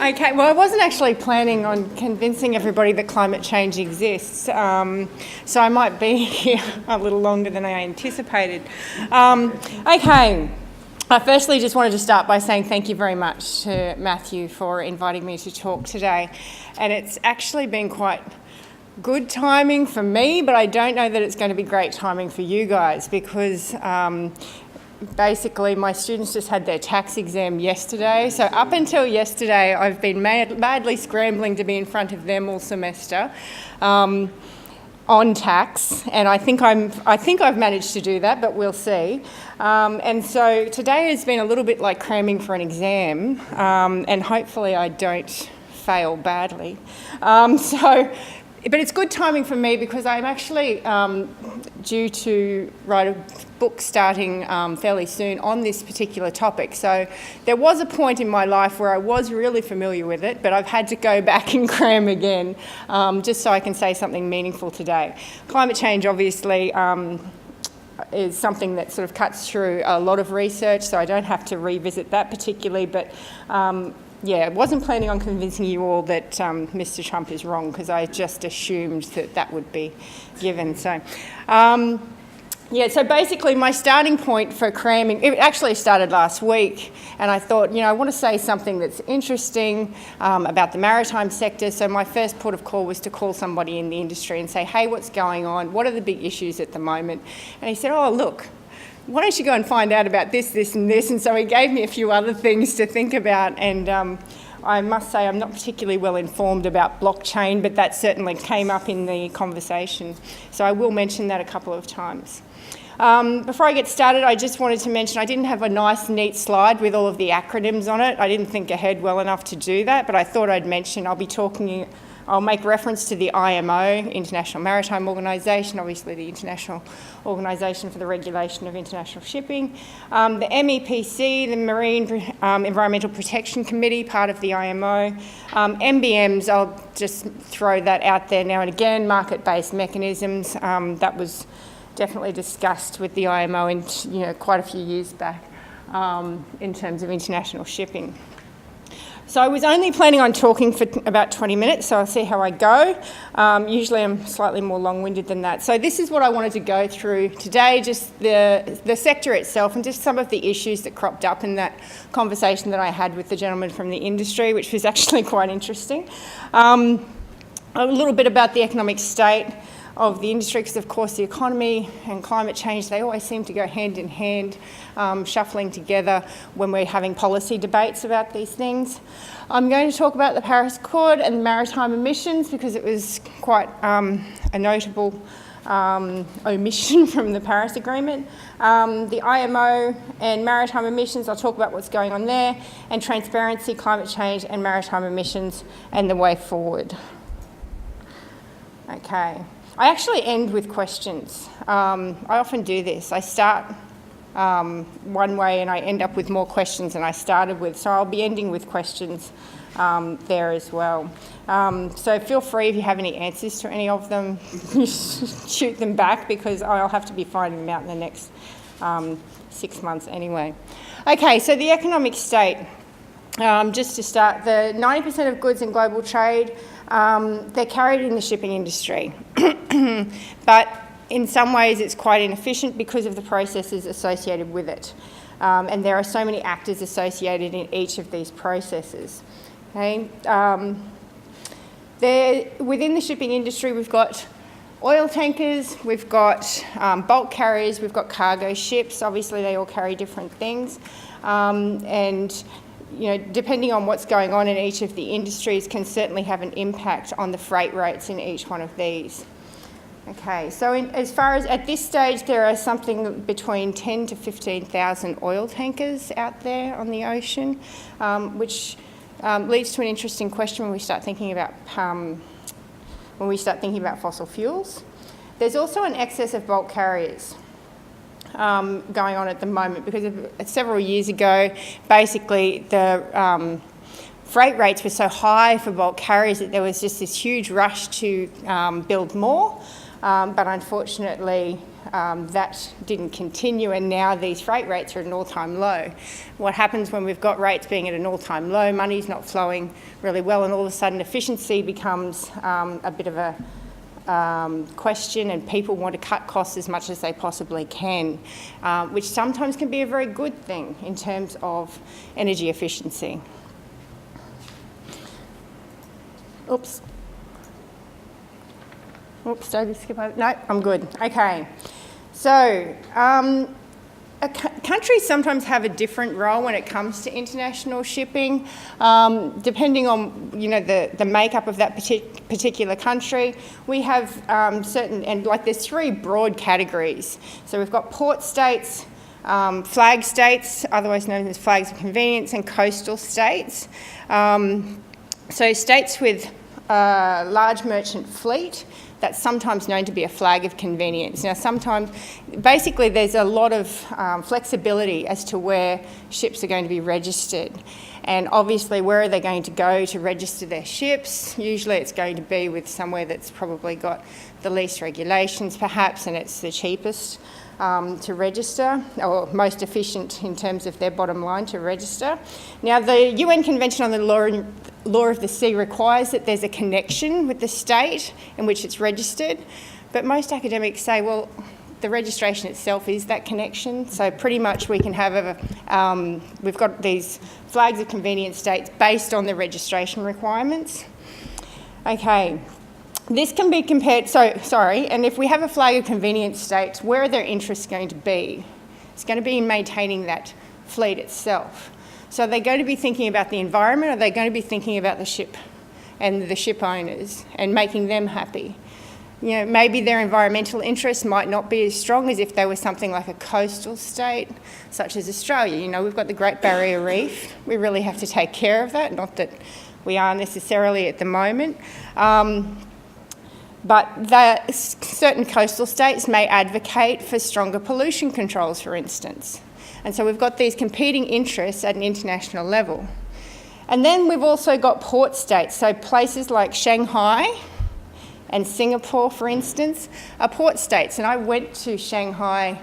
Okay, well, I wasn't actually planning on convincing everybody that climate change exists, so I might be here a little longer than I anticipated. Okay, I firstly just wanted to start by saying thank you very much to Matthew for inviting me to talk today, and it's actually been quite good timing for me, but I don't know that it's going to be great timing for you guys because basically my students just had their tax exam yesterday. So up until yesterday, I've been madly scrambling to be in front of them all semester on tax, and I think I've managed to do that, but we'll see. And so today has been a little bit like cramming for an exam, and hopefully I don't fail badly. But it's good timing for me because I'm actually due to write a book starting fairly soon on this particular topic. So there was a point in my life where I was really familiar with it, but I've had to go back and cram again just so I can say something meaningful today. Climate change obviously is something that sort of cuts through a lot of research, so I don't have to revisit that particularly, but yeah, I wasn't planning on convincing you all that Mr. Trump is wrong because I just assumed that that would be given. So, yeah, so basically my starting point for cramming, it actually started last week, and I thought, I want to say something that's interesting about the maritime sector. So my first port of call was to call somebody in the industry and say, hey, what's going on? What are the big issues at the moment? And he said, oh, look, why don't you go and find out about this, this and this? And so he gave me a few other things to think about, and I must say I'm not particularly well informed about blockchain, but that certainly came up in the conversation. So I will mention that a couple of times. Before I get started, I just wanted to mention I didn't have a nice, neat slide with all of the acronyms on it. I didn't think ahead well enough to do that, but I thought I'd mention I'll make reference to the IMO, International Maritime Organisation, obviously the International Organisation for the Regulation of International Shipping, the MEPC, the Marine Environmental Protection Committee, part of the IMO, MBMs, I'll just throw that out there now and again, market-based mechanisms, that was definitely discussed with the IMO in quite a few years back in terms of international shipping. So I was only planning on talking for about 20 minutes, so I'll see how I go. Usually I'm slightly more long-winded than that. So this is what I wanted to go through today, just the sector itself and just some of the issues that cropped up in that conversation that I had with the gentleman from the industry, which was actually quite interesting. A little bit about the economic state of the industry, because of course the economy and climate change, they always seem to go hand in hand, shuffling together when we're having policy debates about these things. I'm going to talk about the Paris Accord and maritime emissions because it was quite a notable omission from the Paris Agreement. The IMO and maritime emissions, I'll talk about what's going on there, and transparency, climate change and maritime emissions and the way forward. Okay. I actually end with questions. I often do this. I start one way and I end up with more questions than I started with, so I'll be ending with questions there as well. So feel free if you have any answers to any of them, shoot them back because I'll have to be finding them out in the next 6 months anyway. Okay, so the economic state. Just to start, the 90% of goods in global trade, they're carried in the shipping industry. But in some ways it's quite inefficient because of the processes associated with it. And there are so many actors associated in each of these processes. Okay? Within the shipping industry we've got oil tankers, we've got bulk carriers, we've got cargo ships. Obviously they all carry different things. And depending on what's going on in each of the industries can certainly have an impact on the freight rates in each one of these. Okay, so as far as at this stage, there are something between 10 to 15,000 oil tankers out there on the ocean, which leads to an interesting question when we start thinking about fossil fuels. There's also an excess of bulk carriers going on at the moment because several years ago, basically the freight rates were so high for bulk carriers that there was just this huge rush to build more, but unfortunately that didn't continue, and now these freight rates are at an all-time low. What happens when we've got rates being at an all-time low, money's not flowing really well, and all of a sudden efficiency becomes a bit of a question, and people want to cut costs as much as they possibly can, which sometimes can be a very good thing in terms of energy efficiency. Oops, did I skip over? No, I'm good. Okay. So, countries sometimes have a different role when it comes to international shipping, depending on the makeup of that particular country. We have there's three broad categories. So we've got port states, flag states, otherwise known as flags of convenience, and coastal states. So states with a large merchant fleet, that's sometimes known to be a flag of convenience. Now basically there's a lot of flexibility as to where ships are going to be registered. And obviously where are they going to go to register their ships? Usually it's going to be with somewhere that's probably got the least regulations perhaps, and it's the cheapest to register, or most efficient in terms of their bottom line to register. Now the UN Convention on the Law of the Sea requires that there's a connection with the state in which it's registered, but most academics say, well, the registration itself is that connection, so pretty much we can have we've got these flags of convenience states based on the registration requirements. Okay. This can be compared, and if we have a flag of convenience states, where are their interests going to be? It's going to be in maintaining that fleet itself. So are they going to be thinking about the environment, or are they going to be thinking about the ship and the ship owners and making them happy? Maybe their environmental interests might not be as strong as if they were something like a coastal state, such as Australia. We've got the Great Barrier Reef. We really have to take care of that, not that we are necessarily at the moment. But certain coastal states may advocate for stronger pollution controls, for instance. And so we've got these competing interests at an international level. And then we've also got port states, so places like Shanghai and Singapore, for instance, are port states. And I went to Shanghai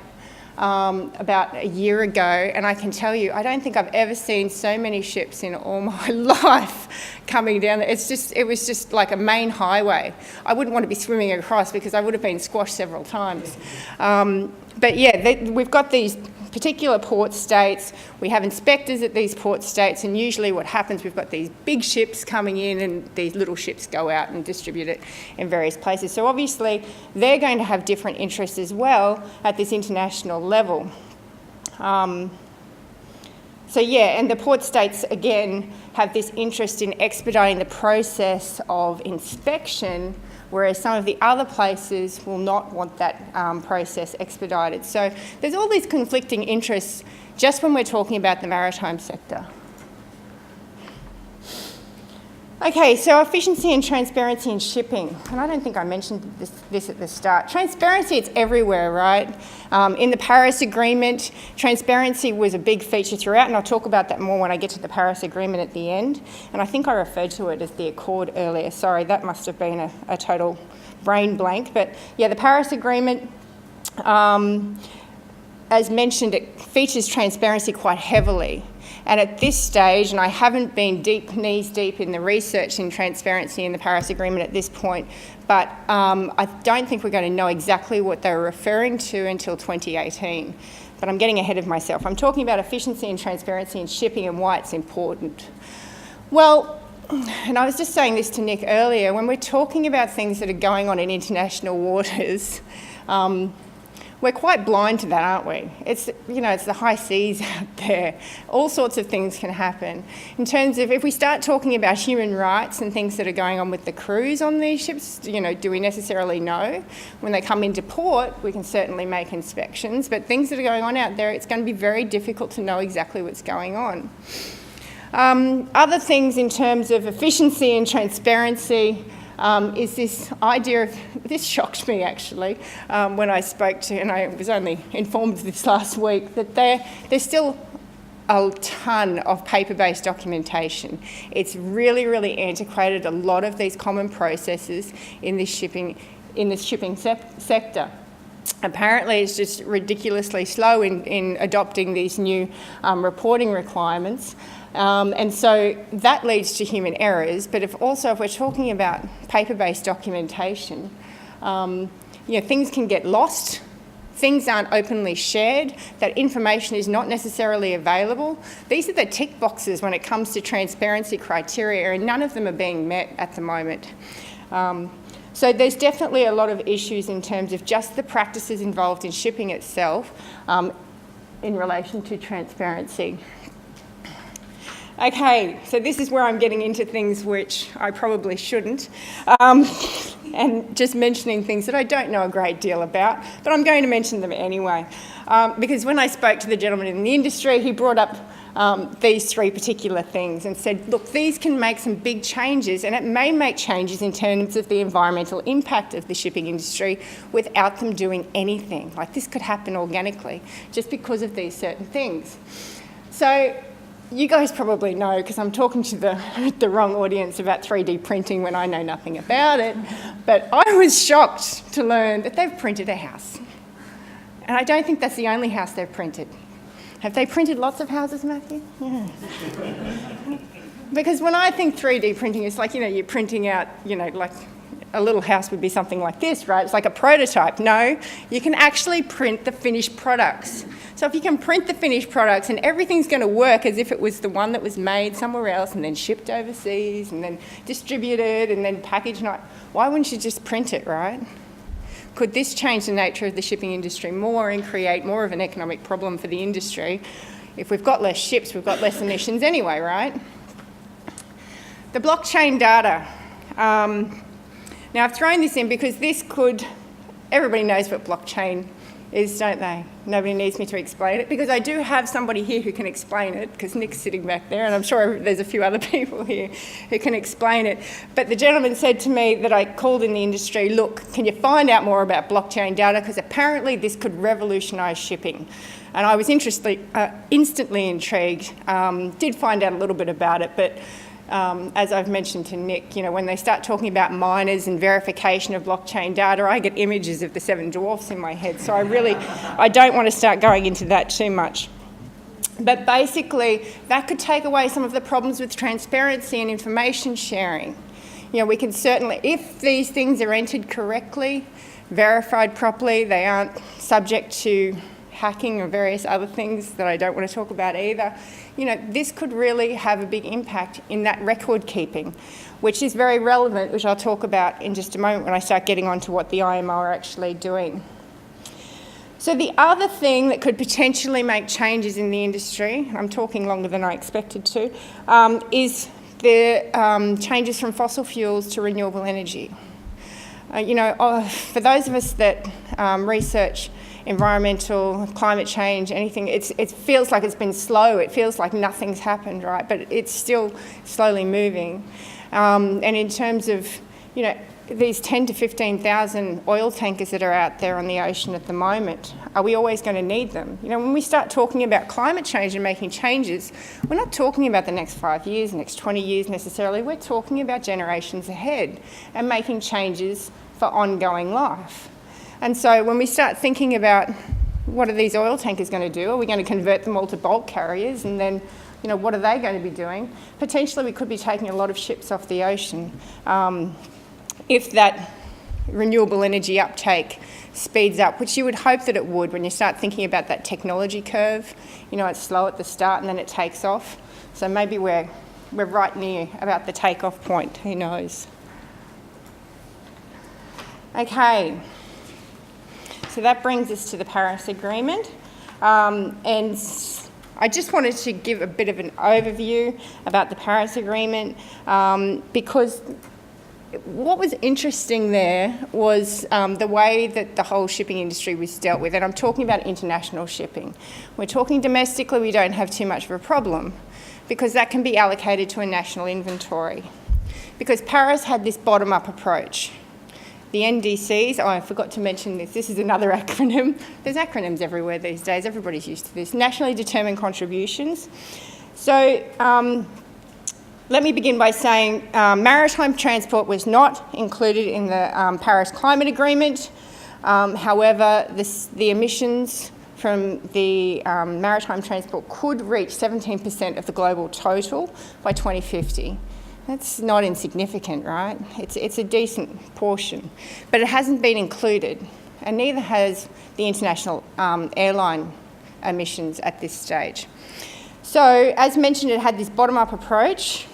about a year ago, and I can tell you, I don't think I've ever seen so many ships in all my life coming down there. It was just like a main highway. I wouldn't want to be swimming across because I would have been squashed several times. But yeah, we've got these particular port states. We have inspectors at these port states, and usually what happens, we've got these big ships coming in and these little ships go out and distribute it in various places. So obviously they're going to have different interests as well at this international level. So yeah, and the port states again have this interest in expediting the process of inspection, whereas some of the other places will not want that process expedited. So there's all these conflicting interests just when we're talking about the maritime sector. Okay, so efficiency and transparency in shipping. And I don't think I mentioned this at the start. Transparency, it's everywhere, right? In the Paris Agreement, transparency was a big feature throughout, and I'll talk about that more when I get to the Paris Agreement at the end. And I think I referred to it as the Accord earlier. Sorry, that must have been a total brain blank. But yeah, the Paris Agreement, as mentioned, it features transparency quite heavily. And at this stage, and I haven't been knees deep in the research in transparency in the Paris Agreement at this point, but I don't think we're going to know exactly what they were referring to until 2018. But I'm getting ahead of myself. I'm talking about efficiency and transparency in shipping and why it's important. Well, and I was just saying this to Nick earlier, when we're talking about things that are going on in international waters, we're quite blind to that, aren't we? It's the high seas out there. All sorts of things can happen. In terms of if we start talking about human rights and things that are going on with the crews on these ships, do we necessarily know? When they come into port, we can certainly make inspections, but things that are going on out there, it's going to be very difficult to know exactly what's going on. Other things in terms of efficiency and transparency, is this idea of, this shocked me actually, when I spoke to, and I was only informed of this last week, that there's still a ton of paper-based documentation. It's really, really antiquated, a lot of these common processes in this shipping sector. apparently it's just ridiculously slow in adopting these new reporting requirements. And so that leads to human errors, but if we're talking about paper-based documentation, things can get lost, things aren't openly shared, that information is not necessarily available. These are the tick boxes when it comes to transparency criteria, and none of them are being met at the moment. So there's definitely a lot of issues in terms of just the practices involved in shipping itself in relation to transparency. Okay, so this is where I'm getting into things which I probably shouldn't, and just mentioning things that I don't know a great deal about, but I'm going to mention them anyway. Because when I spoke to the gentleman in the industry, he brought up these three particular things and said, look, these can make some big changes, and it may make changes in terms of the environmental impact of the shipping industry without them doing anything. Like, this could happen organically just because of these certain things. So you guys probably know, because I'm talking to the wrong audience about 3D printing when I know nothing about it, but I was shocked to learn that they've printed a house. And I don't think that's the only house they've printed. Have they printed lots of houses, Matthew? Yeah. Because when I think 3D printing, it's like, you're printing out, like a little house would be something like this, right? It's like a prototype. No, you can actually print the finished products. So if you can print the finished products and everything's going to work as if it was the one that was made somewhere else and then shipped overseas and then distributed and then packaged, why wouldn't you just print it, right? Could this change the nature of the shipping industry more and create more of an economic problem for the industry? If we've got less ships, we've got less emissions anyway, right? The blockchain data. Now, I've thrown this in because everybody knows what blockchain is, don't they? Nobody needs me to explain it, because I do have somebody here who can explain it, because Nick's sitting back there, and I'm sure there's a few other people here who can explain it. But the gentleman said to me that I called in the industry, look, can you find out more about blockchain data, because apparently this could revolutionise shipping. And I was instantly intrigued, did find out a little bit about it, but as I've mentioned to Nick, when they start talking about miners and verification of blockchain data, I get images of the Seven Dwarfs in my head. So I don't want to start going into that too much. But basically, that could take away some of the problems with transparency and information sharing. We can certainly, if these things are entered correctly, verified properly, they aren't subject to hacking or various other things that I don't want to talk about either, this could really have a big impact in that record keeping, which is very relevant, which I'll talk about in just a moment when I start getting on to what the IMO are actually doing. So the other thing that could potentially make changes in the industry, I'm talking longer than I expected to, is the changes from fossil fuels to renewable energy. For those of us that research environmental, climate change, anything, it feels like it's been slow. It feels like nothing's happened, right? But it's still slowly moving. And in terms of, these 10 to 15,000 oil tankers that are out there on the ocean at the moment, are we always going to need them? When we start talking about climate change and making changes, we're not talking about the next 5 years, next 20 years necessarily. We're talking about generations ahead and making changes for ongoing life. And so when we start thinking about what are these oil tankers going to do, are we going to convert them all to bulk carriers, and then, what are they going to be doing? Potentially we could be taking a lot of ships off the ocean if that renewable energy uptake speeds up, which you would hope that it would when you start thinking about that technology curve. It's slow at the start and then it takes off. So maybe we're right near about the takeoff point, who knows? Okay. So that brings us to the Paris Agreement. And I just wanted to give a bit of an overview about the Paris Agreement because what was interesting there was the way that the whole shipping industry was dealt with. And I'm talking about international shipping. We're talking domestically, we don't have too much of a problem because that can be allocated to a national inventory. Because Paris had this bottom-up approach. The NDCs, I forgot to mention this is another acronym. There's acronyms everywhere these days, everybody's used to this. Nationally determined contributions. So let me begin by saying maritime transport was not included in the Paris Climate Agreement. However, the emissions from the maritime transport could reach 17% of the global total by 2050. That's not insignificant, right? It's a decent portion, but it hasn't been included, and neither has the international airline emissions at this stage. So, as mentioned, it had this bottom-up approach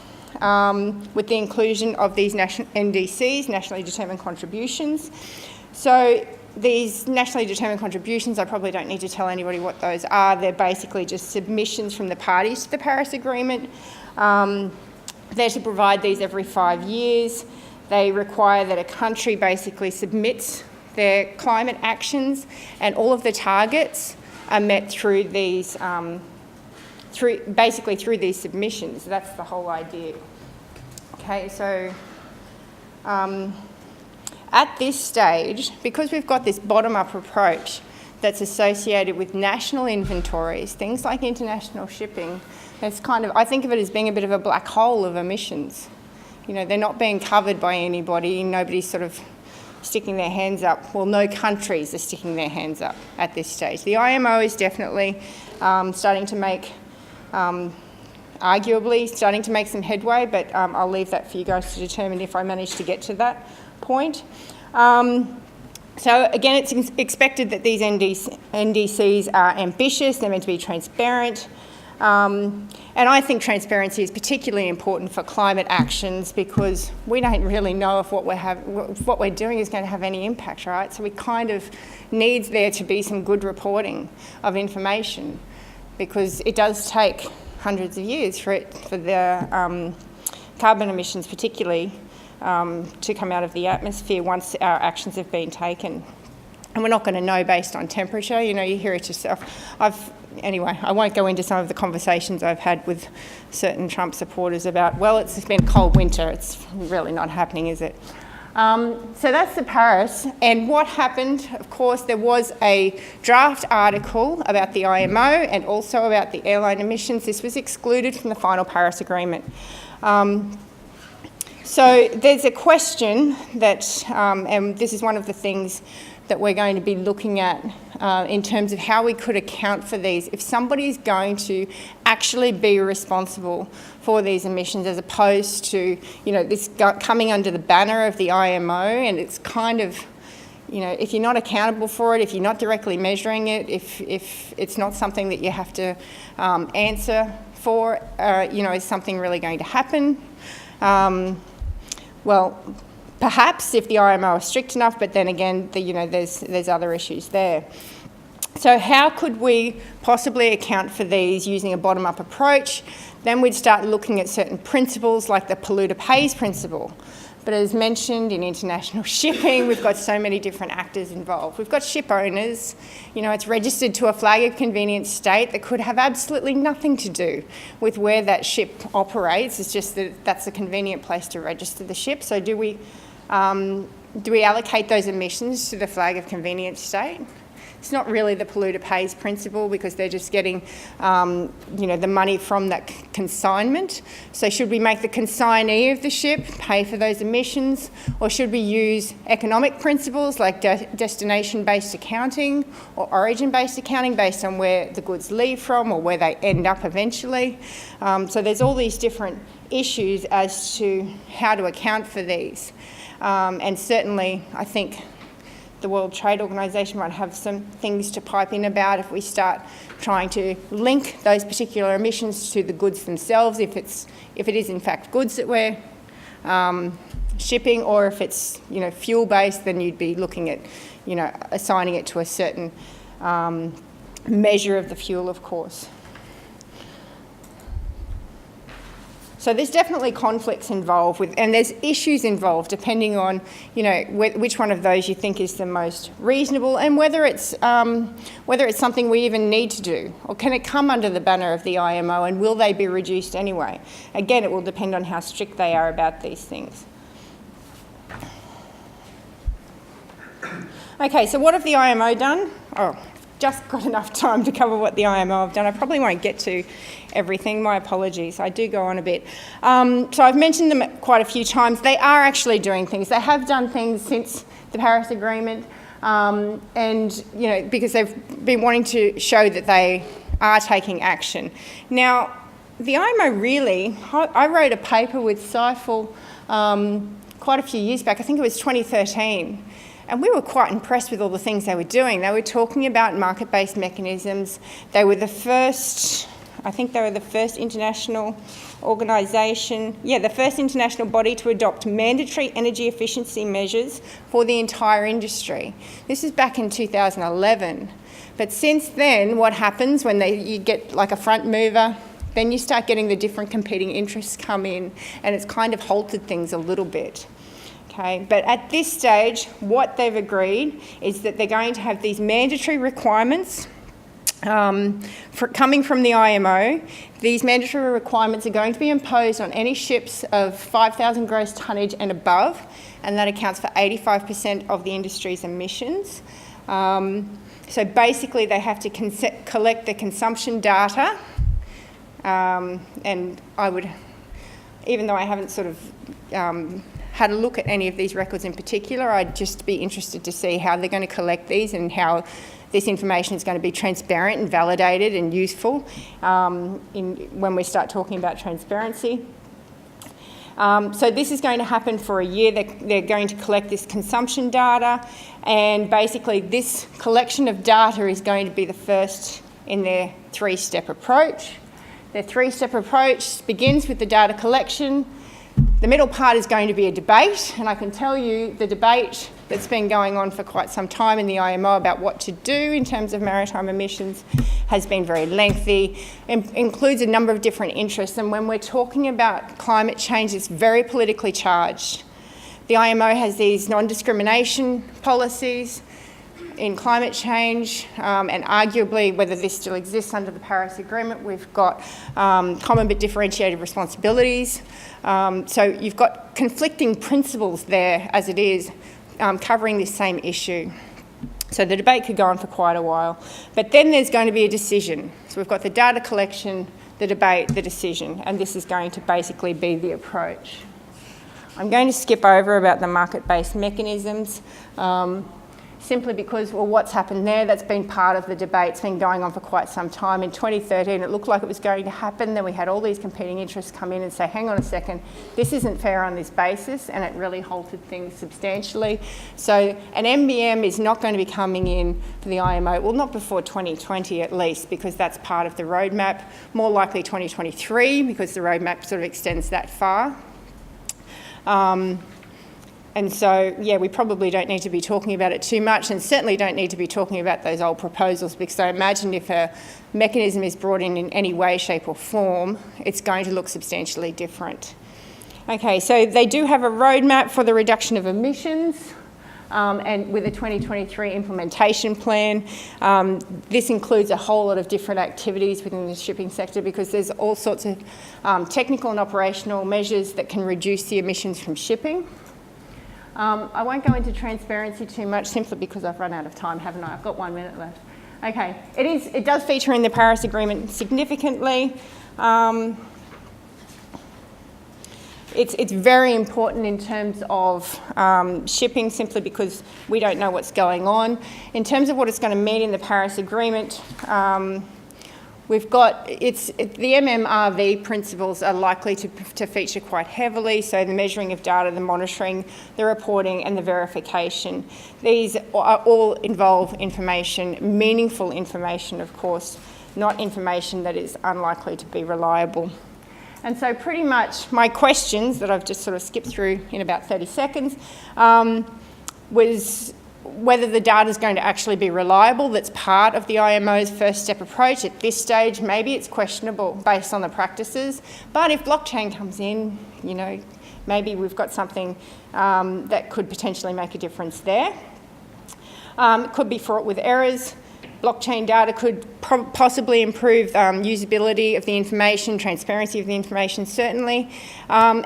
with the inclusion of these NDCs, nationally determined contributions. So, these nationally determined contributions, I probably don't need to tell anybody what those are. They're basically just submissions from the parties to the Paris Agreement. They're to provide these every 5 years. They require that a country basically submits their climate actions, and all of the targets are met through these, through these submissions. That's the whole idea. Okay, so at this stage, because we've got this bottom-up approach that's associated with national inventories, things like international shipping, it's kind of, I think of it as being a bit of a black hole of emissions. You know, they're not being covered by anybody, nobody's sort of sticking their hands up. Well, no countries are sticking their hands up at this stage. The IMO is definitely starting to make, arguably starting to make some headway, but I'll leave that for you guys to determine if I manage to get to that point. So again, it's expected that these NDCs are ambitious, they're meant to be transparent, and I think transparency is particularly important for climate actions because we don't really know if what we're doing is going to have any impact, right? So we kind of needs there to be some good reporting of information because it does take hundreds of years for the carbon emissions particularly to come out of the atmosphere once our actions have been taken. And we're not going to know based on temperature, you know, you hear it yourself. Anyway, I won't go into some of the conversations I've had with certain Trump supporters about, well, it's been a cold winter, it's really not happening, is it? So that's the Paris. And what happened, of course, there was a draft article about the IMO and also about the airline emissions. This was excluded from the final Paris Agreement. So there's a question that, and this is one of the things that we're going to be looking at in terms of how we could account for these. If somebody's going to actually be responsible for these emissions as opposed to, you know, this coming under the banner of the IMO, and it's kind of, you know, if you're not accountable for it, if you're not directly measuring it, if it's not something that you have to answer for, you know, is something really going to happen? Well, perhaps if the IMO is strict enough, but then again, you know, there's other issues there. So how could we possibly account for these using a bottom-up approach? Then we'd start looking at certain principles like the polluter pays principle. But as mentioned in international shipping, we've got so many different actors involved. We've got ship owners, you know, it's registered to a flag of convenience state that could have absolutely nothing to do with where that ship operates. It's just that that's a convenient place to register the ship. So do we allocate those emissions to the flag of convenience state? It's not really the polluter pays principle because they're just getting, you know, the money from that consignment. So should we make the consignee of the ship pay for those emissions, or should we use economic principles like destination-based accounting or origin-based accounting based on where the goods leave from or where they end up eventually? So there's all these different issues as to how to account for these. And certainly, I think the World Trade Organisation might have some things to pipe in about if we start trying to link those particular emissions to the goods themselves, if it is in fact goods that we're shipping, or if it's, you know, fuel-based, then you'd be looking at, you know, assigning it to a certain measure of the fuel, of course. So there's definitely conflicts involved with, and there's issues involved depending on, you know, which one of those you think is the most reasonable, and whether it's something we even need to do, or can it come under the banner of the IMO, and will they be reduced anyway? Again, it will depend on how strict they are about these things. Okay, so what have the IMO done? Oh, just got enough time to cover what the IMO have done. I probably won't get to everything, my apologies, I do go on a bit. So I've mentioned them quite a few times. They are actually doing things. They have done things since the Paris Agreement. and because they've been wanting to show that they are taking action. Now, the IMO really, I wrote a paper with Seifel quite a few years back, I think it was 2013, and we were quite impressed with all the things they were doing. They were talking about market-based mechanisms. They were the first, I think they were the first international organisation, the first international body to adopt mandatory energy efficiency measures for the entire industry. This is back in 2011. But since then, what happens when you get like a front mover, then you start getting the different competing interests come in, and it's kind of halted things a little bit. Okay, but at this stage, what they've agreed is that they're going to have these mandatory requirements coming from the IMO. These mandatory requirements are going to be imposed on any ships of 5,000 gross tonnage and above, and that accounts for 85% of the industry's emissions. So basically, they have to collect the consumption data, and I would, even though I haven't sort of had a look at any of these records in particular, I'd just be interested to see how they're going to collect these and how this information is going to be transparent and validated and useful when we start talking about transparency. So this is going to happen for a year. They're going to collect this consumption data, and basically this collection of data is going to be the first in their three-step approach. Their three-step approach begins with the data collection. The middle part is going to be a debate, and I can tell you the debate that's been going on for quite some time in the IMO about what to do in terms of maritime emissions has been very lengthy, includes a number of different interests, and when we're talking about climate change, it's very politically charged. The IMO has these non-discrimination policies in climate change, and arguably whether this still exists under the Paris Agreement, we've got common but differentiated responsibilities. So you've got conflicting principles there as it is, covering this same issue. So the debate could go on for quite a while. But then there's going to be a decision. So we've got the data collection, the debate, the decision, and this is going to basically be the approach. I'm going to skip over about the market-based mechanisms, simply because, well, what's happened there, that's been part of the debate. It's been going on for quite some time. In 2013, it looked like it was going to happen. Then we had all these competing interests come in and say, hang on a second, this isn't fair on this basis, and it really halted things substantially. So an MBM is not going to be coming in for the IMO, well, not before 2020 at least, because that's part of the roadmap. More likely 2023, because the roadmap sort of extends that far. And so, we probably don't need to be talking about it too much, and certainly don't need to be talking about those old proposals, because I imagine if a mechanism is brought in any way, shape or form, it's going to look substantially different. Okay, so they do have a roadmap for the reduction of emissions, and with a 2023 implementation plan. This includes a whole lot of different activities within the shipping sector, because there's all sorts of technical and operational measures that can reduce the emissions from shipping. I won't go into transparency too much, simply because I've run out of time, haven't I? I've got 1 minute left. Okay, it does feature in the Paris Agreement significantly. It's very important in terms of shipping, simply because we don't know what's going on. In terms of what it's going to mean in the Paris Agreement, we've got, the MMRV principles are likely to feature quite heavily, so the measuring of data, the monitoring, the reporting and the verification. These all involve information, meaningful information of course, not information that is unlikely to be reliable. And so pretty much my questions that I've just sort of skipped through in about 30 seconds was whether the data is going to actually be reliable. That's part of the IMO's first step approach. At this stage, maybe it's questionable based on the practices, but if blockchain comes in, maybe we've got something that could potentially make a difference there. It could be fraught with errors. Blockchain data could possibly improve usability of the information, transparency of the information, certainly. And